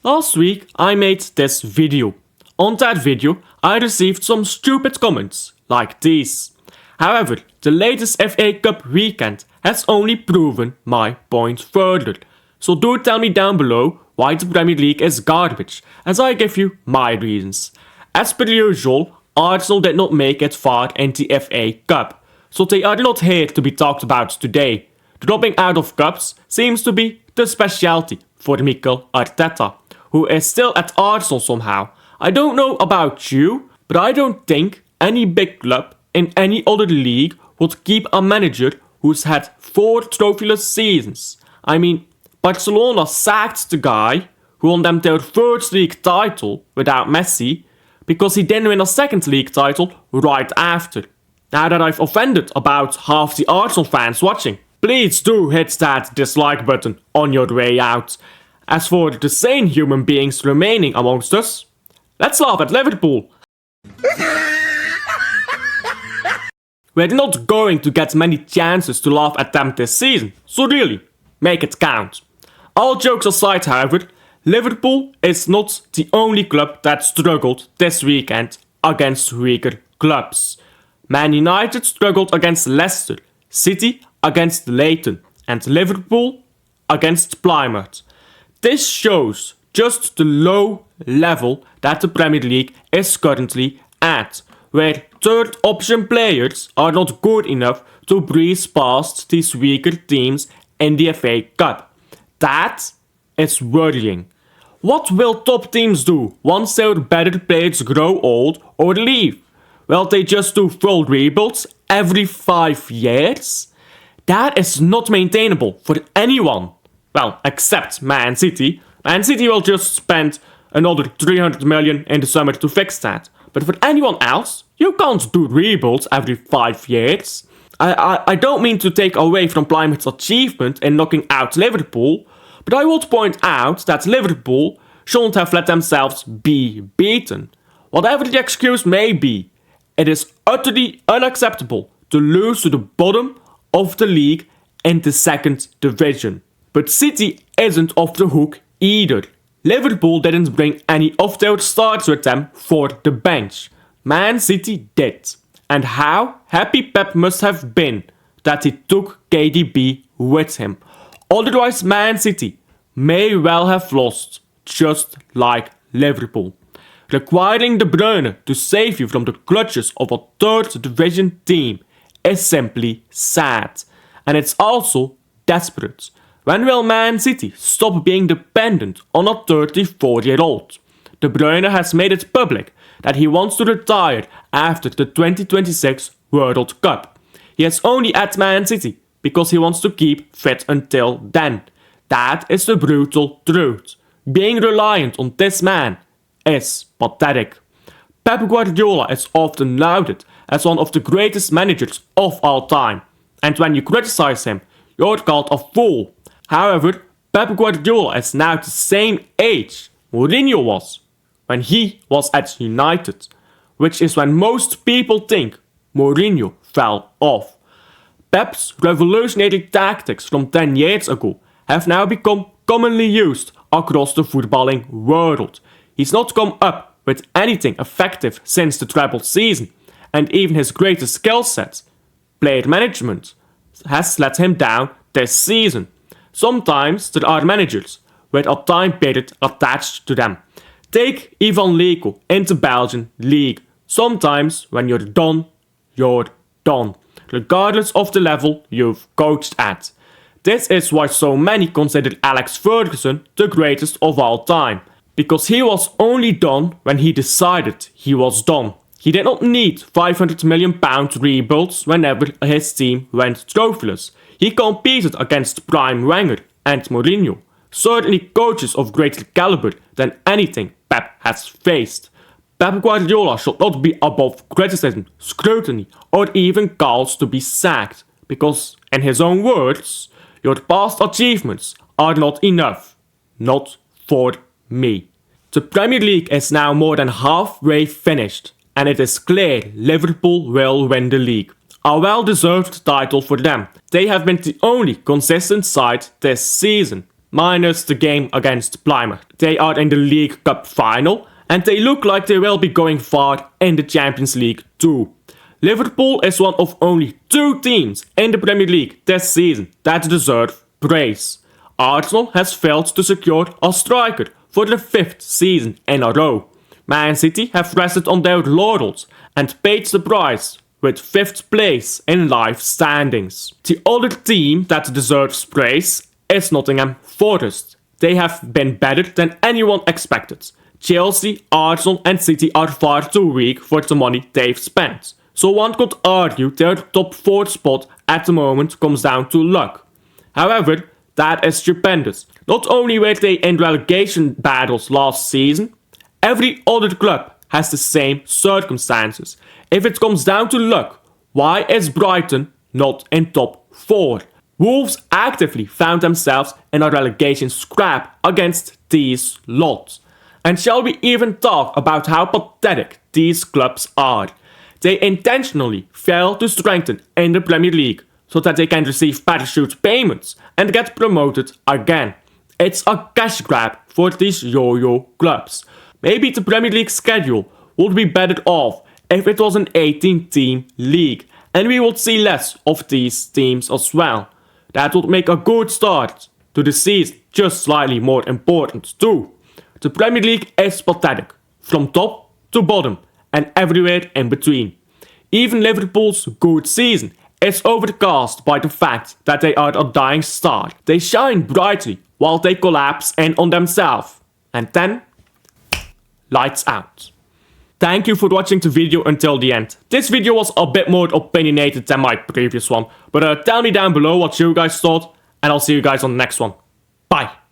Last week I made this video. On that video I received some stupid comments, like these. However, the latest FA Cup weekend has only proven my point further. So do tell me down below why the Premier League is garbage, as I give you my reasons. As per usual, Arsenal did not make it far in the FA Cup, so they are not here to be talked about today. Dropping out of cups seems to be the specialty for Mikel Arteta, who is still at Arsenal somehow. I don't know about you, but I don't think any big club in any other league would keep a manager who's had 4 trophyless seasons. I mean, Barcelona sacked the guy who won them their first league title without Messi because he didn't win a second league title right after. Now that I've offended about half the Arsenal fans watching, please do hit that dislike button on your way out. As for the sane human beings remaining amongst us, let's laugh at Liverpool. We're not going to get many chances to laugh at them this season, so really, make it count. All jokes aside, however, Liverpool is not the only club that struggled this weekend against weaker clubs. Man United struggled against Leicester, City against Leighton, and Liverpool against Plymouth. This shows just the low level that the Premier League is currently at, where third option players are not good enough to breeze past these weaker teams in the FA Cup. That is worrying. What will top teams do once their better players grow old or leave? Will they just do full rebuilds every 5 years? That is not maintainable for anyone. Well, except Man City. Man City will just spend another 300 million in the summer to fix that. But for anyone else, you can't do rebuilds every 5 years. I don't mean to take away from Plymouth's achievement in knocking out Liverpool, but I would point out that Liverpool shouldn't have let themselves be beaten. Whatever the excuse may be, it is utterly unacceptable to lose to the bottom of the league in the second division. But City isn't off the hook either. Liverpool didn't bring any of their stars with them for the bench. Man City did. And how happy Pep must have been that he took KDB with him. Otherwise Man City may well have lost, just like Liverpool. Requiring De Bruyne to save you from the clutches of a third division team is simply sad. And it's also desperate. When will Man City stop being dependent on a 34-year-old? De Bruyne has made it public that he wants to retire after the 2026 World Cup. He is only at Man City because he wants to keep fit until then. That is the brutal truth. Being reliant on this man is pathetic. Pep Guardiola is often lauded as one of the greatest managers of all time. And when you criticize him, you're called a fool. However, Pep Guardiola is now the same age Mourinho was when he was at United, which is when most people think Mourinho fell off. Pep's revolutionary tactics from 10 years ago have now become commonly used across the footballing world. He's not come up with anything effective since the treble season, and even his greatest skill set, player management, has let him down this season. Sometimes there are managers with a time period attached to them. Take Ivan Leko in the Belgian league. Sometimes when you're done, regardless of the level you've coached at. This is why so many consider Alex Ferguson the greatest of all time, because he was only done when he decided he was done. He did not need £500 million rebuilds whenever his team went trophyless. He competed against Prime Wenger and Mourinho, certainly coaches of greater caliber than anything Pep has faced. Pep Guardiola should not be above criticism, scrutiny, or even calls to be sacked, because, in his own words, your past achievements are not enough. Not for me. The Premier League is now more than halfway finished, and it is clear Liverpool will win the league. A well-deserved title for them. They have been the only consistent side this season. minus the game against Plymouth. They are in the League Cup final, and they look like they will be going far in the Champions League too. Liverpool is one of only 2 teams in the Premier League this season that deserve praise. Arsenal has failed to secure a striker for the 5th season in a row. Man City have rested on their laurels and paid the price with 5th place in life standings. The other team that deserves praise is Nottingham Forest. They have been better than anyone expected. Chelsea, Arsenal and City are far too weak for the money they've spent. So one could argue their top 4 spot at the moment comes down to luck. However, that is stupendous. Not only were they in relegation battles last season, every other club has the same circumstances. If it comes down to luck, why is Brighton not in top 4? Wolves actively found themselves in a relegation scrap against these lots. And shall we even talk about how pathetic these clubs are? They intentionally fail to strengthen in the Premier League so that they can receive parachute payments and get promoted again. It's a cash grab for these yo-yo clubs. Maybe the Premier League schedule would be better off if it was an 18-team league, and we would see less of these teams as well. That would make a good start to the season just slightly more important too. The Premier League is pathetic, from top to bottom and everywhere in between. Even Liverpool's good season is overcast by the fact that they are a dying star. They shine brightly while they collapse in on themselves. And then, lights out. Thank you for watching the video until the end. This video was a bit more opinionated than my previous one, but tell me down below what you guys thought, and I'll see you guys on the next one. Bye.